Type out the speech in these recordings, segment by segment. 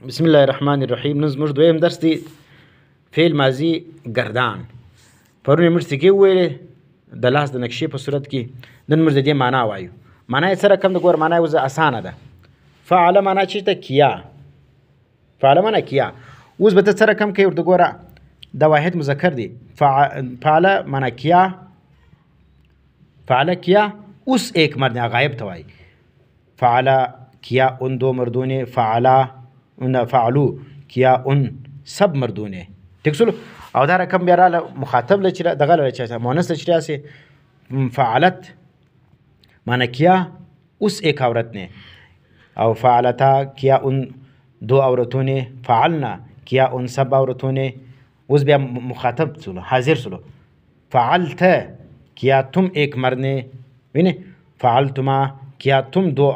بسم الله الرحمن الرحیم. نن زموږ دویم درس دی فعل ماضي ګردان. پرون یې موږ سکې وویلې د لاس د نقشې په صورت کې. نن موږ د دې معنا وایو. معنا یې څه رقم ده؟ ګوره معنا یې اوس اسانه ده. فعل معنا چېرته کیا، فعل معنا کیا. اوس به ته څه رقم کوې؟ ورته ګوره دا واحد مذکر دی. فعل معنا کیا، فعل کیا اس ایک مرد غائب ته وایي. فعل کیا ان دو مردوں نے، فعلو کیا ان سب مردوں نے. ٹھیک سلو. او دا رقم بیا راله مخاطب له چې دغه له چې مؤنث له چې راسي فعلت معنی کیا اس ایک عورت نے، او فعلتا کیا ان دو عورتوں نے، فعلنا کیا ان سب عورتوں نے. اوس بیا مخاطب سلو، حاضر سلو. فعلت کیا تم ایک مرد نے، ویني فعلتما کیا تم دو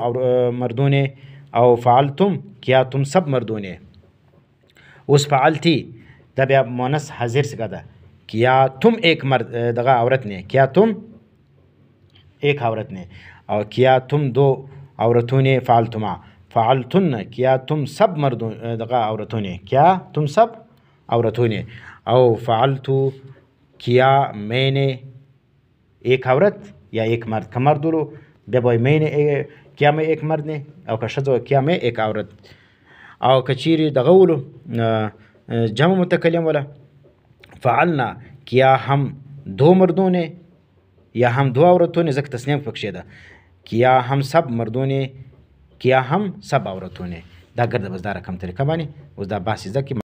مردوں نے، او فعلتم کیا تم سب مردوں نے. اوس فعلتی دا بیا مؤنث حاضر څخه ده. کیا تم ایک مرد دغه عورت نے، کیا تم ایک عورت نے، او کیا تم دو عورتوں نے، فعلتما. فعلتن کیا تم سب مردوں دغه عورتوں نے، کیا تم سب عورتوں نے. او فعلتو کیا میں نے ایک عورت یا ایک مرد. که مرد ولو بیا به میں نے کیا میں ایک مرد نے، او که ښځه کیا میں ایک عورت. او که چیرې دغه ولو جمع متکلم ولا فعلنا کیا ہم دو مردوں نے یا ہم دو عورتوں نے، ځکه تسنیم پکښې ده. کیا ہم سب مردوں نے، کیا ہم سب عورتوں نے. دا ګرده بس دا رقم طریقه باندې اوس دا بحث زده کړي.